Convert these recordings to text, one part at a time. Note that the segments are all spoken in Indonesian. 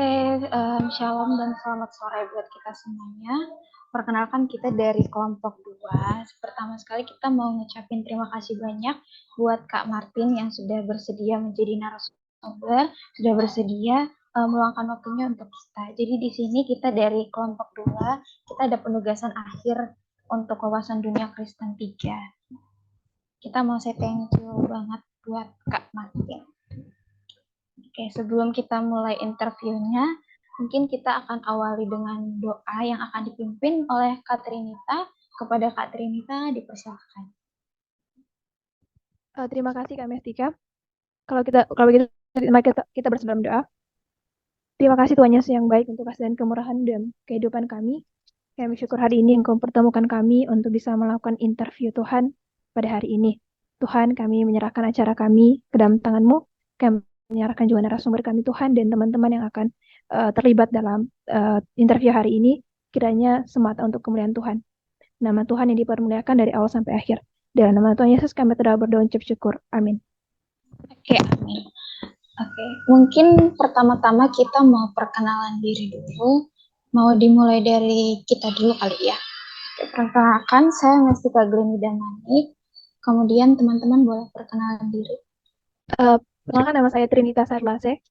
Oke, shalom dan selamat sore buat kita semuanya. Perkenalkan kita dari kelompok 2. Pertama sekali kita mau ngucapin terima kasih banyak buat Kak Martin yang sudah bersedia menjadi narasumber, sudah bersedia meluangkan waktunya untuk kita. Jadi di sini kita dari kelompok 2, kita ada penugasan akhir untuk wawasan dunia Kristen 3. Kita mau say thank you banget buat Kak Martin. Oke, sebelum kita mulai interviewnya, mungkin kita akan awali dengan doa yang akan dipimpin oleh Kak Trinita. Kepada Kak Trinita, dipersilakan. Terima kasih Kak Mestika. Kalau begitu, mari kita bersama dalam doa. Terima kasih Tuhan Yesus yang baik untuk kasih dan kemurahan dalam kehidupan kami. Kami bersyukur hari ini Engkau pertemukan kami untuk bisa melakukan interview Tuhan pada hari ini. Tuhan, kami menyerahkan acara kami ke dalam tangan-Mu. Kami menyerahkan juga narasumber kami Tuhan dan teman-teman yang akan terlibat dalam interview hari ini. Kiranya semata untuk kemuliaan Tuhan. Nama Tuhan yang dipermuliakan dari awal sampai akhir. Dalam nama Tuhan Yesus kami telah berdoa ucap syukur. Amin. Oke, amin. Oke, mungkin pertama-tama kita mau perkenalan diri dulu. Mau dimulai dari kita dulu kali ya. Perkenalkan, saya Mestika Glenny Damani. Kemudian teman-teman boleh perkenalan diri. Perkenalkan nama saya Trinita Sarlase.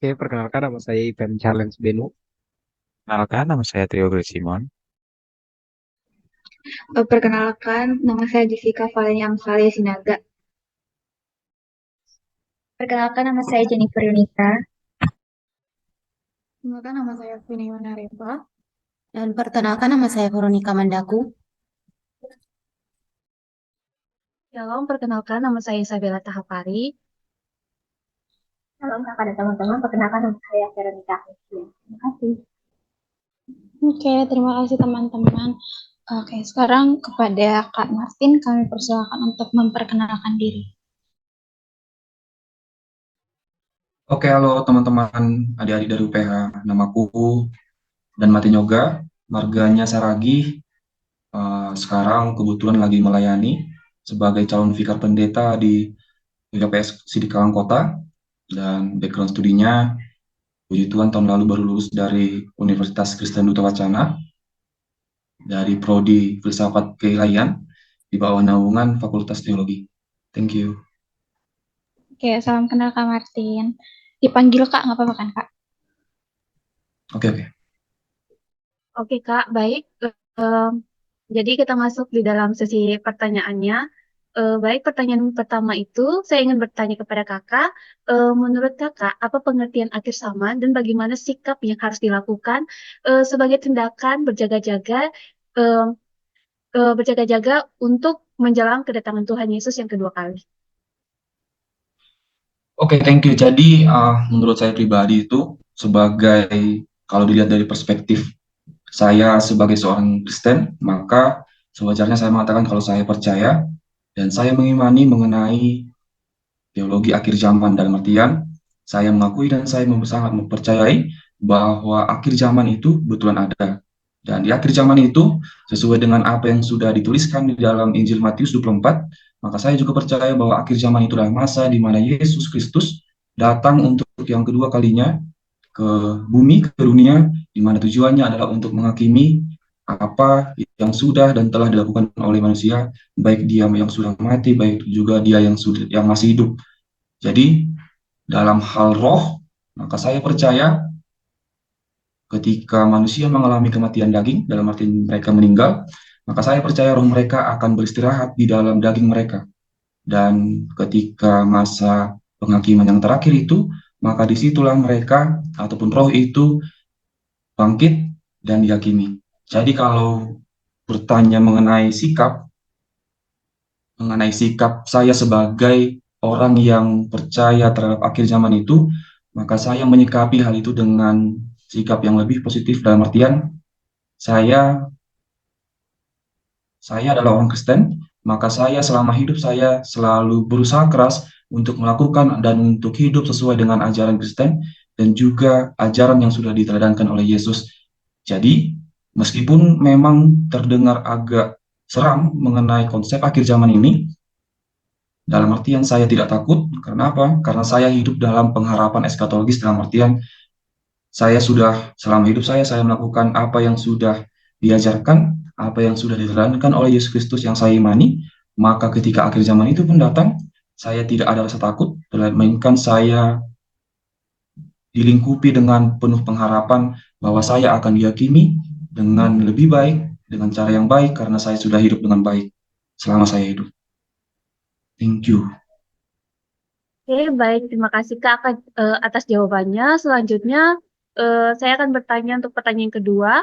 Oke, perkenalkan nama saya Ivan Charles Benu. Perkenalkan, nama saya Trio Grace Simon. Perkenalkan, nama saya Jessica Valenia Amsalia Sinaga. Perkenalkan, nama saya Jennifer Yunita. Perkenalkan, nama saya Vina Yunarepa. Dan perkenalkan, nama saya Veronica Mandaku. Shalom, perkenalkan nama saya Isabella Tahapari. Shalom kakak dan teman-teman, perkenalkan nama saya Veronica. Terima kasih. Oke, terima kasih teman-teman. Oke, sekarang kepada Kak Martin kami persilakan untuk memperkenalkan diri. Oke, halo teman-teman, adik-adik dari UPH. Namaku dan Martin Yoga, marganya Saragih. Sekarang kebetulan lagi melayani sebagai calon vikar pendeta di GKPS Sidikalang Kota. Dan background studinya, puji Tuhan tahun lalu baru lulus dari Universitas Kristen Duta Wacana dari Prodi Filsafat Keilahian di bawah naungan Fakultas Teologi. Thank you. Oke, salam kenal Kak Martin. Dipanggil Kak, nggak apa-apa kan Kak? Oke. Oke Kak, baik. Jadi kita masuk di dalam sesi pertanyaannya. Baik, pertanyaan pertama itu saya ingin bertanya kepada Kakak. Menurut Kakak, apa pengertian akhir zaman dan bagaimana sikap yang harus dilakukan sebagai tindakan berjaga-jaga untuk menjelang kedatangan Tuhan Yesus yang kedua kali? Oke, thank you. Jadi, menurut saya pribadi itu, kalau dilihat dari perspektif saya sebagai seorang Kristen, maka sewajarnya saya mengatakan kalau saya percaya dan saya mengimani mengenai teologi akhir zaman, dalam artian saya mengakui dan saya sangat mempercayai bahwa akhir zaman itu betulan ada. Dan di akhir zaman itu, sesuai dengan apa yang sudah dituliskan di dalam Injil Matius 24, maka saya juga percaya bahwa akhir zaman itu adalah masa di mana Yesus Kristus datang untuk yang kedua kalinya ke bumi, ke dunia, di mana tujuannya adalah untuk menghakimi apa yang sudah dan telah dilakukan oleh manusia, baik dia yang sudah mati, baik juga dia yang masih hidup. Jadi, dalam hal roh, maka saya percaya ketika manusia mengalami kematian daging, dalam arti mereka meninggal, maka saya percaya roh mereka akan beristirahat di dalam daging mereka. Dan ketika masa penghakiman yang terakhir itu, maka disitulah mereka ataupun roh itu bangkit dan dihakimi. Jadi kalau bertanya mengenai sikap saya sebagai orang yang percaya terhadap akhir zaman itu, maka saya menyikapi hal itu dengan sikap yang lebih positif, dalam artian saya adalah orang Kristen, maka saya selama hidup saya selalu berusaha keras untuk melakukan dan untuk hidup sesuai dengan ajaran Kristen dan juga ajaran yang sudah diteladankan oleh Yesus. Jadi, meskipun memang terdengar agak seram mengenai konsep akhir zaman ini, dalam artian saya tidak takut. Karena apa? Karena saya hidup dalam pengharapan eskatologis, dalam artian saya sudah selama hidup saya melakukan apa yang sudah diajarkan, apa yang sudah diterangkan oleh Yesus Kristus yang saya imani, maka ketika akhir zaman itu pun datang, saya tidak ada rasa takut, melainkan saya dilingkupi dengan penuh pengharapan bahwa saya akan dihakimi dengan lebih baik, dengan cara yang baik, karena saya sudah hidup dengan baik selama saya hidup. Thank you. Oke, baik. Terima kasih Kak atas jawabannya. Selanjutnya, saya akan bertanya untuk pertanyaan kedua.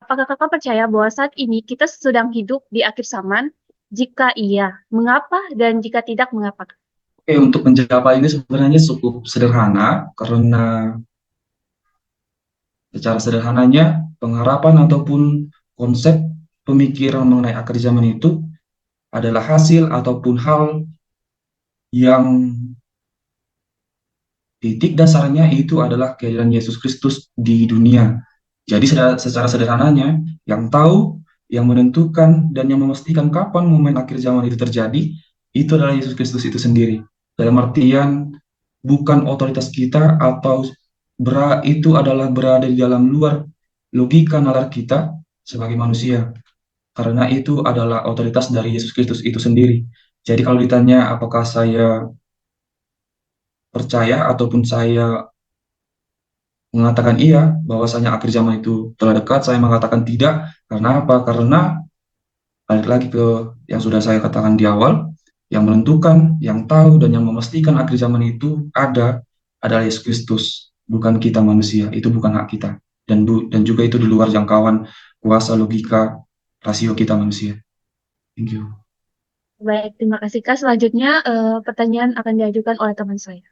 Apakah Kakak percaya bahwa saat ini kita sedang hidup di akhir zaman? Jika iya, mengapa? Dan jika tidak, mengapa? Oke, untuk menjawab ini sebenarnya cukup sederhana, karena secara sederhananya pengharapan ataupun konsep pemikiran mengenai akhir zaman itu adalah hasil ataupun hal yang titik dasarnya itu adalah kehadiran Yesus Kristus di dunia. Jadi secara sederhananya, yang tahu, yang menentukan, dan yang memastikan kapan momen akhir zaman itu terjadi, itu adalah Yesus Kristus itu sendiri. Dalam artian, bukan otoritas kita atau itu adalah berada di dalam luar logika nalar kita sebagai manusia. Karena itu adalah otoritas dari Yesus Kristus itu sendiri. Jadi kalau ditanya apakah saya percaya ataupun saya mengatakan iya, bahwasanya akhir zaman itu telah dekat, saya mengatakan tidak. Karena apa? Karena balik lagi ke yang sudah saya katakan di awal, yang menentukan, yang tahu, dan yang memastikan akhir zaman itu adalah Yesus Kristus, bukan kita manusia. Itu bukan hak kita. Dan juga itu di luar jangkauan kuasa logika rasio kita manusia. Thank you. Baik, terima kasih Kak. Selanjutnya, pertanyaan akan diajukan oleh teman saya.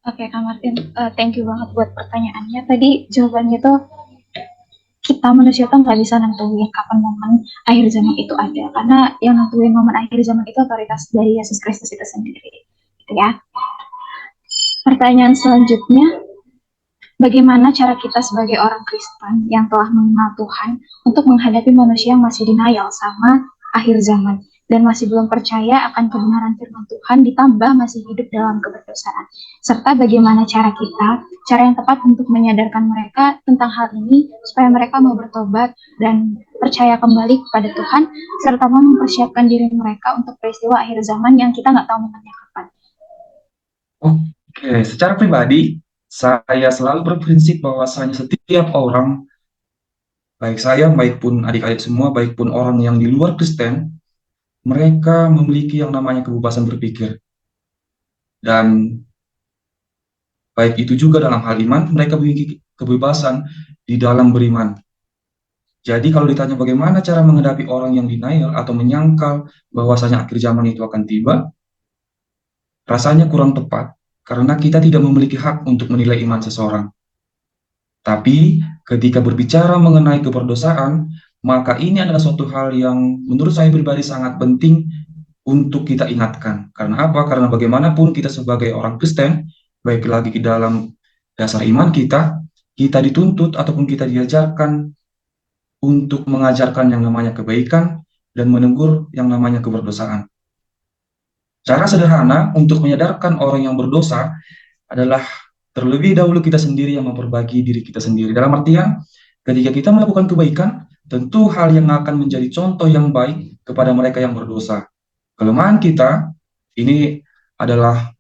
Oke, Kak Martin, thank you banget buat pertanyaannya. Tadi jawabannya tuh kita manusia tuh nggak bisa nentuin kapan momen akhir zaman itu ada, karena yang nentuin momen akhir zaman itu otoritas dari Yesus Kristus itu sendiri, gitu ya. Pertanyaan selanjutnya, bagaimana cara kita sebagai orang Kristen yang telah mengenal Tuhan untuk menghadapi manusia yang masih denial sama akhir zaman dan masih belum percaya akan kebenaran firman Tuhan, ditambah masih hidup dalam keberdosaan. Serta bagaimana cara yang tepat untuk menyadarkan mereka tentang hal ini, supaya mereka mau bertobat dan percaya kembali kepada Tuhan, serta mau mempersiapkan diri mereka untuk peristiwa akhir zaman yang kita nggak tahu momennya kapan. Oke, secara pribadi, saya selalu berprinsip bahwasanya setiap orang, baik saya, baik pun adik-adik semua, baik pun orang yang di luar Kristen, mereka memiliki yang namanya kebebasan berpikir. Dan baik itu juga dalam hal iman, mereka memiliki kebebasan di dalam beriman. Jadi kalau ditanya bagaimana cara menghadapi orang yang denial atau menyangkal bahwasanya akhir zaman itu akan tiba, rasanya kurang tepat, karena kita tidak memiliki hak untuk menilai iman seseorang. Tapi ketika berbicara mengenai keberdosaan, maka ini adalah suatu hal yang menurut saya pribadi sangat penting untuk kita ingatkan. Karena apa? Karena bagaimanapun kita sebagai orang Kristen, baik lagi di dalam dasar iman kita dituntut ataupun kita diajarkan untuk mengajarkan yang namanya kebaikan dan menegur yang namanya keberdosaan. Cara sederhana untuk menyadarkan orang yang berdosa adalah terlebih dahulu kita sendiri yang memperbaiki diri kita sendiri. Dalam artian, ketika kita melakukan kebaikan, tentu hal yang akan menjadi contoh yang baik kepada mereka yang berdosa. Kelemahan kita, ini adalah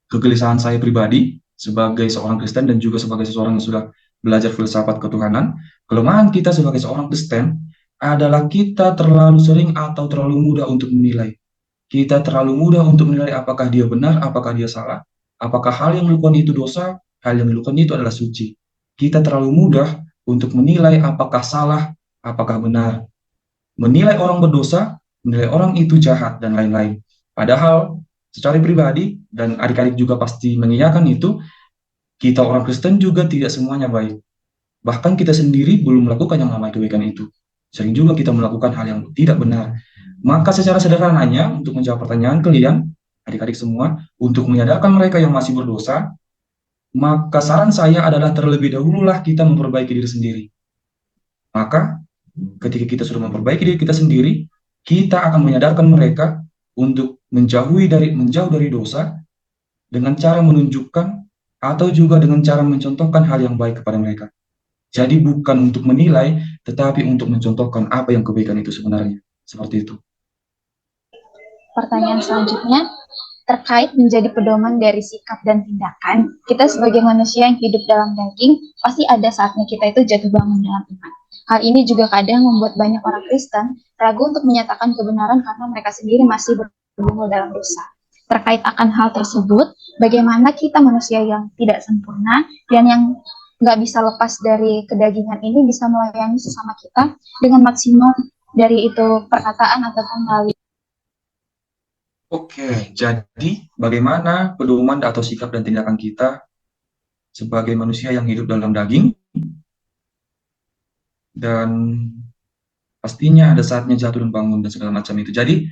kegelisahan saya pribadi sebagai seorang Kristen dan juga sebagai seseorang yang sudah belajar filsafat ketuhanan. Kelemahan kita sebagai seorang Kristen adalah kita terlalu sering atau terlalu mudah untuk menilai. Kita terlalu mudah untuk menilai apakah dia benar, apakah dia salah, apakah hal yang dilakukan itu dosa, hal yang dilakukan itu adalah suci. Kita terlalu mudah untuk menilai apakah salah, apakah benar. Menilai orang berdosa, menilai orang itu jahat, dan lain-lain. Padahal, secara pribadi, dan adik-adik juga pasti mengiyakan itu, kita orang Kristen juga tidak semuanya baik. Bahkan kita sendiri belum melakukan yang namanya kebaikan itu. Sering juga kita melakukan hal yang tidak benar. Maka secara sederhananya, untuk menjawab pertanyaan kalian, adik-adik semua, untuk menyadarkan mereka yang masih berdosa, maka saran saya adalah terlebih dahululah kita memperbaiki diri sendiri. Maka ketika kita sudah memperbaiki diri kita sendiri, kita akan menyadarkan mereka untuk menjauh dari dosa dengan cara menunjukkan atau juga dengan cara mencontohkan hal yang baik kepada mereka. Jadi bukan untuk menilai, tetapi untuk mencontohkan apa yang kebaikan itu sebenarnya. Seperti itu. Pertanyaan selanjutnya, terkait menjadi pedoman dari sikap dan tindakan, kita sebagai manusia yang hidup dalam daging, pasti ada saatnya kita itu jatuh bangun dalam iman. Hal ini juga kadang membuat banyak orang Kristen ragu untuk menyatakan kebenaran karena mereka sendiri masih bergumul dalam dosa. Terkait akan hal tersebut, bagaimana kita manusia yang tidak sempurna dan yang nggak bisa lepas dari kedagingan ini bisa melayani sesama kita dengan maksimal dari itu perkataan ataupun melalui. Oke, jadi bagaimana pedoman atau sikap dan tindakan kita sebagai manusia yang hidup dalam daging, dan pastinya ada saatnya jatuh dan bangun dan segala macam itu. Jadi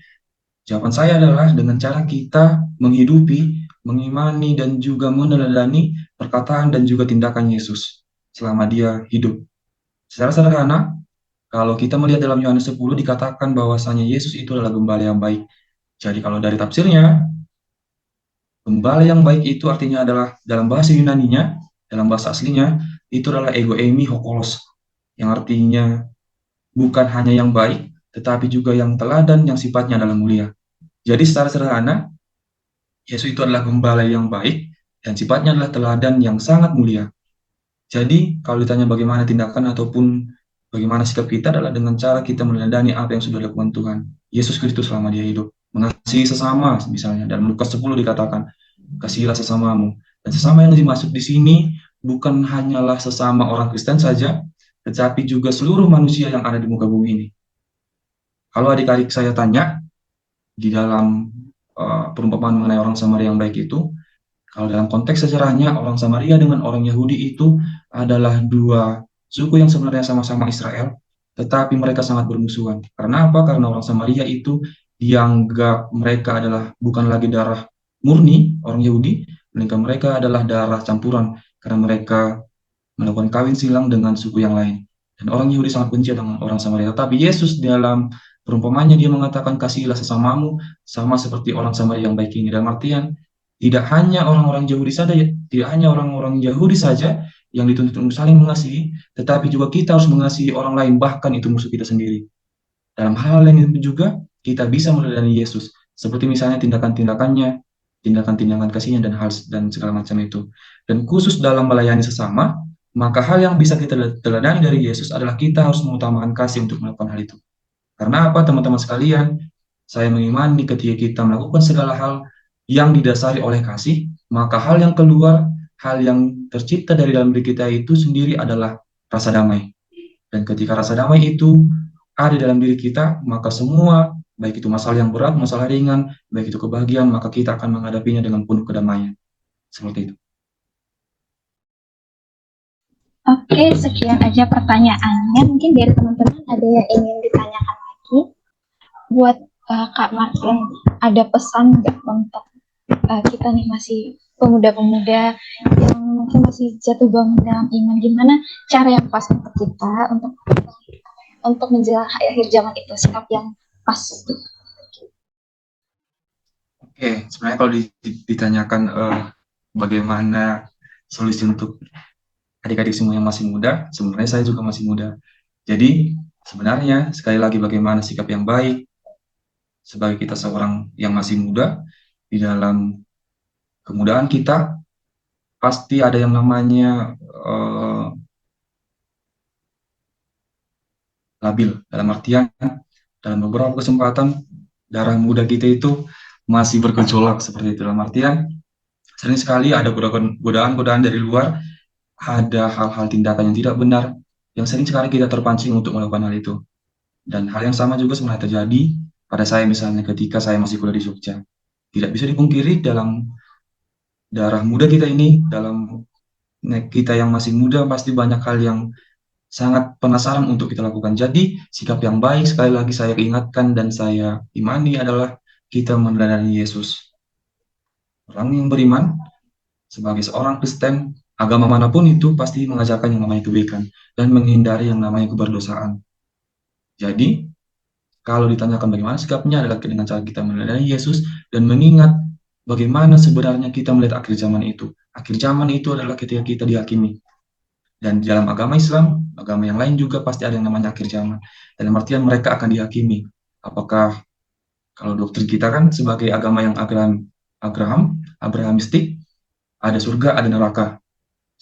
jawaban saya adalah dengan cara kita menghidupi, mengimani, dan juga meneladani perkataan dan juga tindakan Yesus selama dia hidup. Secara sederhana, kalau kita melihat dalam Yohanes 10 dikatakan bahwasanya Yesus itu adalah gembala yang baik. Jadi kalau dari tafsirnya, gembala yang baik itu artinya adalah dalam bahasa Yunaninya, dalam bahasa aslinya, itu adalah ego eimi hokolos, yang artinya bukan hanya yang baik, tetapi juga yang teladan yang sifatnya adalah mulia. Jadi secara sederhana, Yesus itu adalah gembala yang baik dan sifatnya adalah teladan yang sangat mulia. Jadi kalau ditanya bagaimana tindakan ataupun bagaimana sikap kita adalah dengan cara kita meneladani apa yang sudah dilakukan Tuhan Yesus Kristus selama dia hidup. Mengasihi sesama, misalnya dalam Lukas 10 dikatakan, kasihilah sesamamu. Dan sesama yang dimaksud di sini bukan hanyalah sesama orang Kristen saja, tetapi juga seluruh manusia yang ada di muka bumi ini. Kalau adik-adik saya tanya, di dalam perumpamaan mengenai orang Samaria yang baik itu, kalau dalam konteks sejarahnya, orang Samaria dengan orang Yahudi itu adalah dua suku yang sebenarnya sama-sama Israel, tetapi mereka sangat bermusuhan. Karena apa? Karena orang Samaria itu dianggap mereka adalah bukan lagi darah murni orang Yahudi, melainkan mereka adalah darah campuran karena mereka melakukan kawin silang dengan suku yang lain. Dan orang Yahudi sangat benci dengan orang Samaria. Tetapi Yesus dalam perumpamannya dia mengatakan kasihilah sesamamu sama seperti orang Samaria yang baik ini. Dalam artian tidak hanya orang-orang Yahudi saja, tidak hanya orang-orang Yahudi saja yang dituntut untuk saling mengasihi, tetapi juga kita harus mengasihi orang lain, bahkan itu musuh kita sendiri. Dalam hal yang itu juga kita bisa meneladani Yesus, seperti misalnya tindakan-tindakannya, tindakan-tindakan kasihnya dan segala macam itu. Dan khusus dalam melayani sesama, maka hal yang bisa kita teladani dari Yesus adalah kita harus mengutamakan kasih untuk melakukan hal itu. Karena apa, teman-teman sekalian? Saya mengimani ketika kita melakukan segala hal yang didasari oleh kasih, maka hal yang keluar, hal yang tercipta dari dalam diri kita itu sendiri adalah rasa damai. Dan ketika rasa damai itu ada dalam diri kita, maka semua, baik itu masalah yang berat, masalah ringan, baik itu kebahagiaan, maka kita akan menghadapinya dengan penuh kedamaian. Seperti itu. Oke, sekian aja pertanyaannya. Mungkin dari teman-teman ada yang ingin ditanyakan lagi. Buat Kak Martin, ada pesan nggak untuk kita nih masih pemuda-pemuda yang mungkin masih jatuh bangun dalam iman, gimana cara yang pas untuk kita untuk menjelang akhir zaman itu, sikap yang pas. Oke, sebenarnya kalau ditanyakan bagaimana solusi untuk adik-adik semua yang masih muda, sebenarnya saya juga masih muda. Jadi sebenarnya sekali lagi bagaimana sikap yang baik sebagai kita seorang yang masih muda. Di dalam kemudaan kita pasti ada yang namanya labil, dalam artian dalam beberapa kesempatan darah muda kita itu masih bergejolak seperti itu. Dalam artian sering sekali ada godaan-godaan dari luar, ada hal-hal tindakan yang tidak benar yang sering sekali kita terpancing untuk melakukan hal itu. Dan hal yang sama juga sebenarnya terjadi pada saya, misalnya ketika saya masih kuliah di Jogja. Tidak bisa dipungkiri dalam darah muda kita ini, dalam kita yang masih muda pasti banyak hal yang sangat penasaran untuk kita lakukan. Jadi sikap yang baik, sekali lagi saya ingatkan dan saya imani adalah kita meneladani Yesus. Orang yang beriman sebagai seorang Kristen, agama manapun itu pasti mengajarkan yang namanya kebaikan dan menghindari yang namanya keberdosaan. Jadi kalau ditanyakan bagaimana sikapnya adalah dengan cara kita meneladani Yesus dan mengingat bagaimana sebenarnya kita melihat akhir zaman itu. akhir zaman itu adalah ketika kita dihakimi. Dan di dalam agama Islam, agama yang lain juga pasti ada yang namanya akhir zaman. Dalam artian mereka akan dihakimi. Apakah kalau doktrin kita kan sebagai agama yang Abrahamistik, ada surga, ada neraka.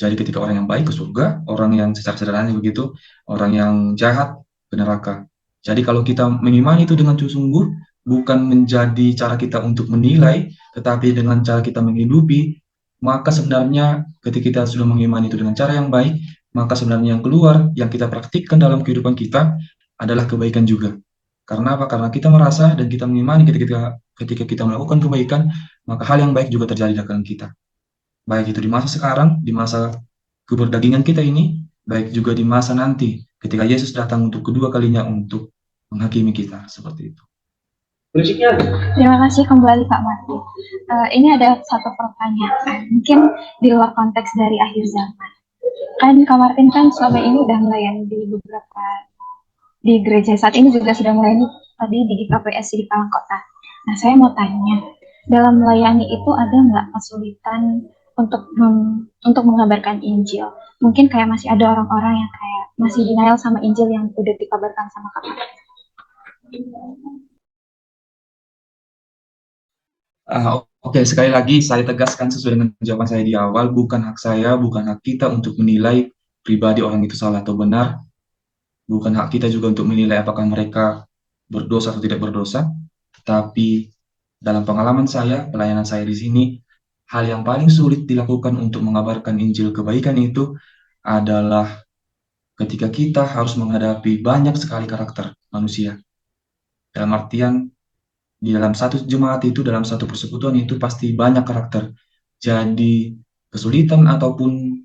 Jadi ketika orang yang baik ke surga, orang yang secara sederhana begitu, orang yang jahat ke neraka. Jadi kalau kita mengimani itu dengan sungguh, bukan menjadi cara kita untuk menilai, tetapi dengan cara kita menghidupi, maka sebenarnya ketika kita sudah mengimani itu dengan cara yang baik, maka sebenarnya yang keluar, yang kita praktikkan dalam kehidupan kita adalah kebaikan juga. Karena apa? Karena kita merasa dan kita mengimani ketika kita melakukan kebaikan, maka hal yang baik juga terjadi dalam kita. Baik itu di masa sekarang, di masa keberdagingan kita ini, baik juga di masa nanti, ketika Yesus datang untuk kedua kalinya untuk menghakimi kita, seperti itu. Terima kasih kembali Kak Martin. Ini ada satu pertanyaan, mungkin di luar konteks dari akhir zaman. Kan Kak Martin kan selama ini udah melayani di gereja, saat ini juga sudah melayani tadi di GKPS di Palangkota. Nah, saya mau tanya, dalam melayani itu ada nggak kesulitan untuk mengabarkan Injil? Mungkin kayak masih ada orang-orang yang kayak masih denial sama Injil yang udah dikabarkan sama Kak Martin. Oke, sekali lagi saya tegaskan sesuai dengan jawaban saya di awal, bukan hak saya, bukan hak kita untuk menilai pribadi orang itu salah atau benar, bukan hak kita juga untuk menilai apakah mereka berdosa atau tidak berdosa, tapi dalam pengalaman saya, pelayanan saya di sini, hal yang paling sulit dilakukan untuk mengabarkan Injil kebaikan itu adalah ketika kita harus menghadapi banyak sekali karakter manusia. Dalam artian, di dalam satu jemaat itu, dalam satu persekutuan itu pasti banyak karakter. Jadi kesulitan ataupun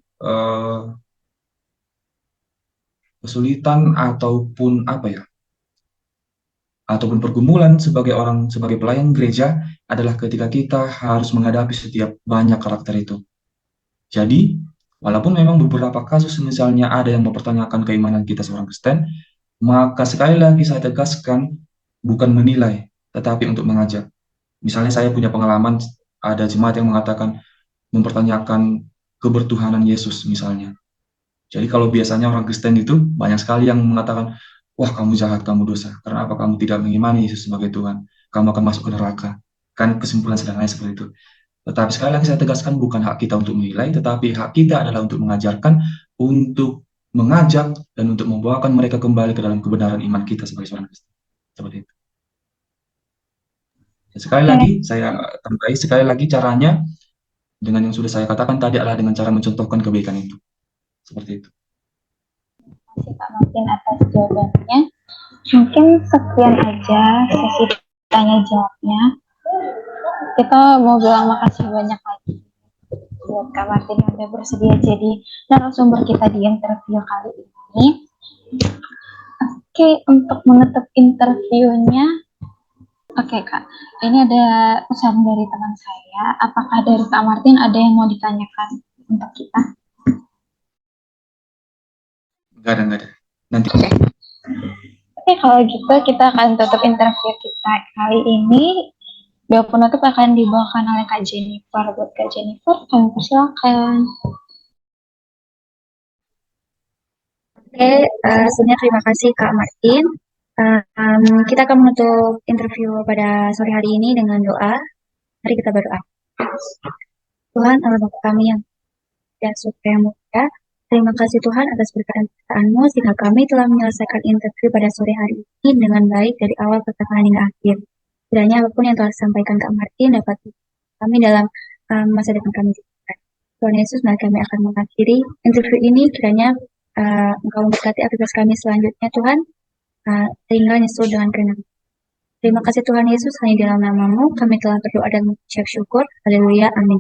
ataupun pergumulan sebagai pelayan gereja adalah ketika kita harus menghadapi setiap banyak karakter itu. Jadi, walaupun memang beberapa kasus misalnya ada yang mempertanyakan keimanan kita seorang Kristen, maka sekali lagi saya tegaskan bukan menilai, tetapi untuk mengajak. Misalnya saya punya pengalaman ada jemaat yang mengatakan mempertanyakan kebertuhanan Yesus misalnya. Jadi kalau biasanya orang Kristen itu banyak sekali yang mengatakan, wah kamu jahat, kamu dosa. Karena apa? Kamu tidak mengimani Yesus sebagai Tuhan. Kamu akan masuk ke neraka. Kan kesimpulan sederhana seperti itu. Tetapi sekali lagi saya tegaskan bukan hak kita untuk menilai, tetapi hak kita adalah untuk mengajarkan, untuk mengajak, dan untuk membawakan mereka kembali ke dalam kebenaran iman kita sebagai seorang Kristen. Seperti itu. Dan sekali lagi caranya dengan yang sudah saya katakan tadi adalah dengan cara mencontohkan kebaikan itu. Seperti itu. Terima kasih Pak Martin atas jawabannya. Mungkin sekian aja sesi tanya jawabnya. Kita mau bilang makasih banyak lagi buat Kak Martin yang udah bersedia jadi narasumber kita di interview kali ini. Oke, untuk menutup interviewnya, oke Kak, ini ada pesan dari teman saya. Apakah dari Kak Martin ada yang mau ditanyakan untuk kita? Enggak ada. Nanti. Oke, kalau gitu kita akan tutup interview kita kali ini. Doa penutup akan dibawakan oleh Kak Jennifer. Buat Kak Jennifer, kami persilakan. Oke, sebelumnya terima kasih Kak Martin. Kita akan menutup interview pada sore hari ini dengan doa. Mari kita berdoa. Tuhan, Allah Bapa kami yang dan surga yang mulia, terima kasih Tuhan atas berkat-Mu sehingga kami telah menyelesaikan interview pada sore hari ini dengan baik dari awal pertengahan hingga akhir. Kiranya apapun yang telah disampaikan Kak Martin dapat kami dalam masa depan kami. Tuhan Yesus, mari kami akan mengakhiri interview ini. Kiranya Engkau memberkati aktivitas kami selanjutnya Tuhan, sehingga nyusul dengan kerendahan. Terima kasih Tuhan Yesus, hanya dalam nama-Mu kami telah berdoa dan mengucap syukur. Haleluya, amin.